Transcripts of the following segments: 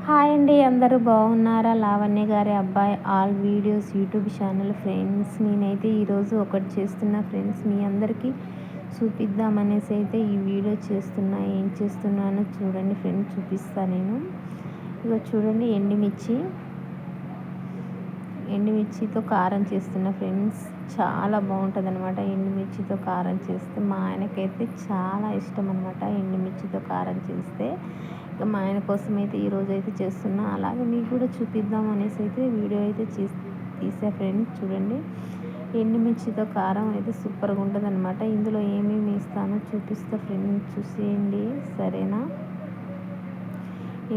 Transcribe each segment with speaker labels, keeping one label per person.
Speaker 1: Hi అండి, అందరూ బాగున్నారా? లావణ్య గారి అబ్బాయి all videos YouTube channel friends. నేనైతే ఈరోజు ఒకటి చేస్తున్నా ఫ్రెండ్స్, మీ అందరికీ చూపిద్దామనేసి అయితే ఈ వీడియో చేస్తున్నా. ఏం చేస్తున్నానో చూడండి ఫ్రెండ్స్, చూపిస్తాను నేను. ఇగో చూడండి, ఎండుమిర్చితో కారం చేస్తున్నా ఫ్రెండ్స్. చాలా బాగుంటుంది అనమాట ఎండుమిర్చితో కారం చేస్తే. మా ఆయనకైతే చాలా ఇష్టం అనమాట ఎండుమిర్చితో కారం చేస్తే. ఇక మా ఆయన కోసం అయితే ఈరోజు అయితే చేస్తున్నా. అలాగే మీకు కూడా చూపిద్దాం అనేసి అయితే వీడియో అయితే తీసా ఫ్రెండ్స్. చూడండి, ఎండుమిర్చితో కారం అయితే సూపర్గా ఉంటుంది అనమాట. ఇందులో ఏమేమి వేస్తానో చూపిస్తా ఫ్రెండ్స్, చూసేయండి సరేనా.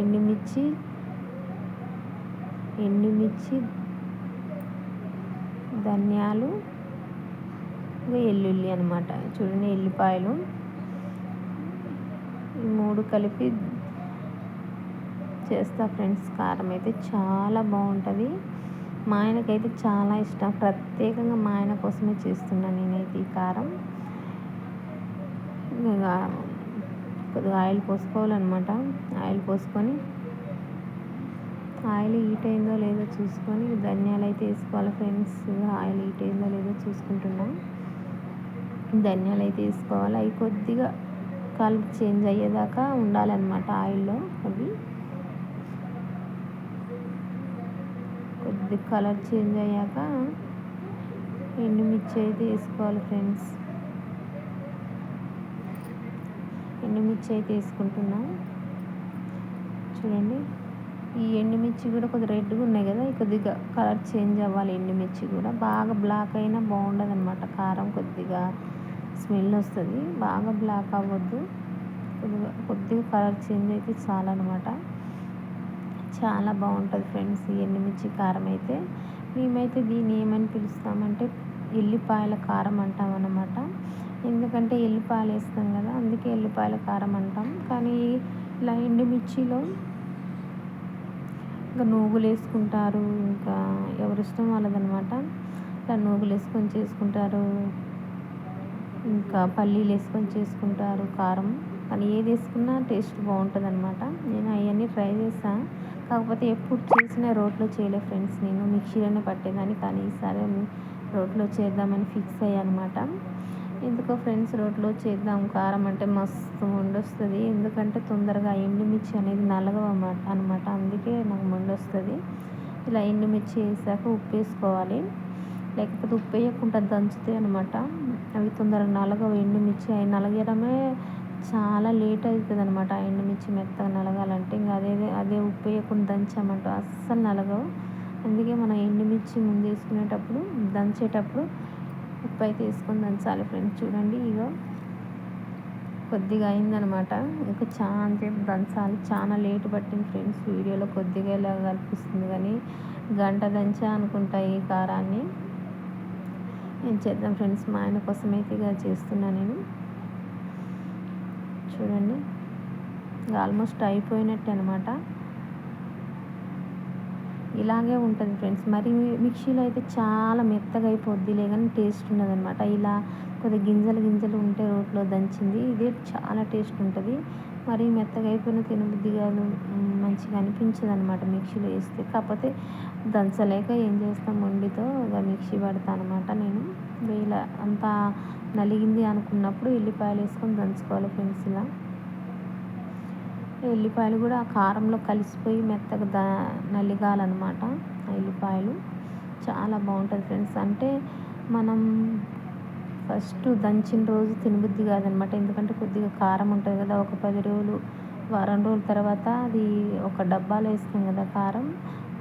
Speaker 1: ఎండుమిర్చి, ధనియాలు, ఎల్లుల్లి అనమాట. చూడండి, ఎల్లిపాయలు, ఈ మూడు కలిపి చేస్తా ఫ్రెండ్స్. కారం అయితే చాలా బాగుంటుంది. మా ఆయనకైతే చాలా ఇష్టం. ప్రత్యేకంగా మా ఆయన కోసమే చేస్తున్నాను నేనైతే ఈ కారం. కొద్దిగా ఆయిల్ పోసుకోవాలన్నమాట. ఆయిల్ పోసుకొని, ఆయిల్ హీట్ అయిందో లేదో చూసుకొని ధనియాలు అయితే వేసుకోవాలి ఫ్రెండ్స్. ఆయిల్ హీట్ అయిందో లేదో చూసుకుంటున్నాం. ధనియాలు అయితే వేసుకోవాలి. అవి కొద్దిగా కలర్ చేంజ్ అయ్యేదాకా ఉండాలన్నమాట ఆయిల్లో. అవి కొద్దిగా కలర్ చేంజ్ అయ్యాక ఎండుమిర్చి అయితే వేసుకోవాలి ఫ్రెండ్స్. ఎండుమిర్చి అయితే వేసుకుంటున్నాం. చూడండి, ఈ ఎండుమిర్చి కూడా కొద్దిగా రెడ్గా ఉన్నాయి కదా, కొద్దిగా కలర్ చేంజ్ అవ్వాలి. ఎండుమిర్చి కూడా బాగా బ్లాక్ అయినా బాగుండదు అనమాట. కారం కొద్దిగా స్మెల్ వస్తుంది. బాగా బ్లాక్ అవ్వద్దు, కొద్దిగా కలర్ చేంజ్ అయితే చాలన్నమాట. చాలా బాగుంటుంది ఫ్రెండ్స్ ఈ ఎండుమిర్చి కారం అయితే. మేమైతే దీన్ని ఏమని పిలుస్తామంటే ఎల్లిపాయల కారం అంటాం అన్నమాట. ఎందుకంటే ఎల్లిపాయలు వేస్తాం కదా, అందుకే ఎల్లిపాయల కారం అంటాం. కానీ ఇలా ఎండుమిర్చిలో ఇంకా నూగులు వేసుకుంటారు, ఇంకా ఎవరిష్టం వాళ్ళదనమాట. ఇలా నూగులు వేసుకొని చేసుకుంటారు, ఇంకా పల్లీలు వేసుకొని చేసుకుంటారు కారం. కానీ ఏది వేసుకున్నా టేస్ట్ బాగుంటుంది అనమాట. నేను అవన్నీ ట్రై చేస్తాను, కాకపోతే ఎప్పుడు చేసిన రోట్లో చేయలే ఫ్రెండ్స్. నేను మిక్సీలోనే పట్టేదాన్ని, కానీ ఈసారి రోట్లో చేద్దామని ఫిక్స్ అయ్యాను అనమాట. ఎందుకో ఫ్రెండ్స్, రోట్లో చేద్దాం, కారం అంటే మస్తు మండొస్తుంది. ఎందుకంటే తొందరగా ఎండుమిర్చి అనేది అనమాట. అందుకే నాకు మండొస్తుంది. ఇలా ఎండుమిర్చి వేసాక ఉప్పు వేసుకోవాలి, లేకపోతే ఉప్పు వేయకుండా దంచుతాయి అనమాట. అవి తొందరగా నలగవు ఎండుమిర్చి. అవి నలగడమే చాలా లేట్ అవుతుంది అనమాట. ఆ ఎండుమిర్చి మెత్తగా నలగాలంటే ఇంకా అదే ఉప్పు వేయకుండా దంచామంటూ అస్సలు నలగవు. అందుకే మనం ఎండుమిర్చి ముందు వేసుకునేటప్పుడు, దంచేటప్పుడు ఉప్పు అయితే వేసుకొని దంచాలి ఫ్రెండ్స్. చూడండి, ఇగో కొద్దిగా అయిందనమాట. ఇంకా చాలా సేపు దంచాలి. చాలా లేట్ పట్టింది ఫ్రెండ్స్. వీడియోలో కొద్దిగా ఇలా కనిపిస్తుంది, కానీ గంట దంచా అనుకుంటా ఈ కారాన్ని. నేను చేద్దాం ఫ్రెండ్స్, మా ఆయన కోసం అయితే ఇక చేస్తున్నాను నేను. చూడండి, ఆల్మోస్ట్ అయిపోయినట్టే అనమాట. ఇలాగే ఉంటుంది ఫ్రెండ్స్. మరి మిక్సీలో అయితే చాలా మెత్తగా అయిపోద్దిలే, కానీ టేస్ట్ ఉండదు అనమాట. ఇలా కొద్దిగా గింజలు ఉంటే రోట్లో దంచింది ఇదే చాలా టేస్ట్ ఉంటుంది. మరి మెత్తగా అయిపోయిన తినబుద్ధి కాదు, మంచిగా అనిపించదు అనమాట మిక్సీలో వేస్తే. కాకపోతే దంచలేక ఏం చేస్తాం, మొండితో ఇక మిక్సీ పడతాను అనమాట నేను. ఇలా అంతా నలిగింది అనుకున్నప్పుడు ఎల్లిపాయలు వేసుకొని దంచుకోవాలి ఫ్రెండ్స్. ఇలా ఎల్లిపాయలు కూడా ఆ కారంలో కలిసిపోయి మెత్తగా నలిగాలన్నమాట. ఎల్లిపాయలు చాలా బాగుంటుంది ఫ్రెండ్స్. అంటే మనం ఫస్ట్ దంచిన రోజు తినబుద్ధి కాదనమాట, ఎందుకంటే కొద్దిగా కారం ఉంటుంది కదా. ఒక 10 రోజులు, వారం రోజుల తర్వాత అది ఒక డబ్బాలో వేస్తాం కదా కారం,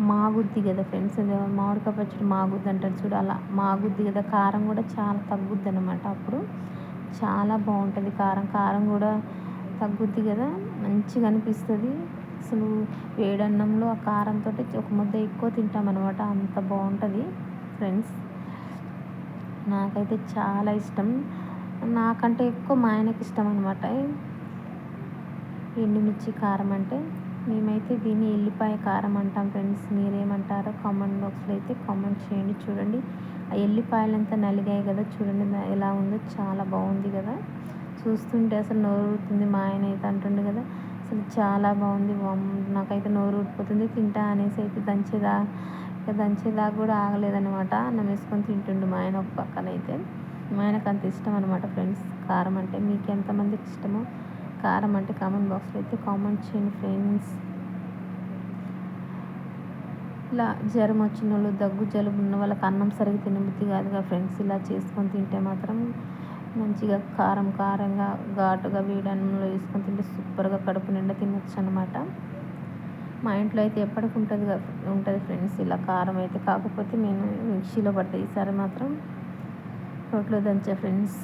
Speaker 1: మాగుద్ది కదా ఫ్రెండ్స్. అది మామిడికాయ పచ్చడి మాగుద్ది అంటారు చూడు, అలా మాగుద్ది కదా. కారం కూడా చాలా తగ్గుద్ది అనమాట. అప్పుడు చాలా బాగుంటుంది కారం కూడా తగ్గుద్ది కదా, మంచిగా అనిపిస్తుంది. అసలు వేడన్నంలో ఆ కారంతో ఒక ముద్ద ఎక్కువ తింటామన్నమాట, అంత బాగుంటుంది ఫ్రెండ్స్. నాకైతే చాలా ఇష్టం. నాకంటే ఎక్కువ మా ఆయనకి ఇష్టం అనమాట ఎండుమిర్చి కారం అంటే. మేమైతే దీన్ని ఎల్లిపాయ కారం అంటాం ఫ్రెండ్స్. మీరేమంటారో కామెంట్ బాక్స్లో అయితే కామెంట్ చేయండి. చూడండి, ఆ ఎల్లిపాయలంతా నలిగాయి కదా, చూడండి ఎలా ఉందో, చాలా బాగుంది కదా. చూస్తుంటే అసలు నోరుతుంది. మా ఆయన అయితే అంటుండే కదా, అసలు చాలా బాగుంది. నాకైతే నోరు ఊడిపోతుంది. తింటా అనేసి అయితే దంచేదాకా కూడా ఆగలేదనమాట. అన్నం వేసుకొని తింటుండు మా ఆయన ఒక పక్కనైతే. మా ఆయనకు అంత ఇష్టం అనమాట ఫ్రెండ్స్ కారం అంటే. మీకు ఎంతమందికి ఇష్టమో కారం అంటే కామెంట్ బాక్స్లో అయితే కామెంట్ చేయండి ఫ్రెండ్స్. ఇలా జ్వరం వచ్చిన వాళ్ళు, దగ్గు జలుబు ఉన్న వాళ్ళకి అన్నం సరిగ్గా తినబుద్ధి కాదుగా ఫ్రెండ్స్. ఇలా చేసుకొని తింటే మాత్రం మంచిగా కారంగా ఘాటుగా వేడి అన్నంలో వేసుకొని తింటే సూపర్గా కడుపు నిండా తినొచ్చు అనమాట. మా ఇంట్లో అయితే ఎప్పటికి ఉంటుంది ఫ్రెండ్స్ ఇలా కారం అయితే. కాకపోతే నేను మిక్సీలో పడతాయి. ఈసారి మాత్రం రోట్లో దంచా ఫ్రెండ్స్.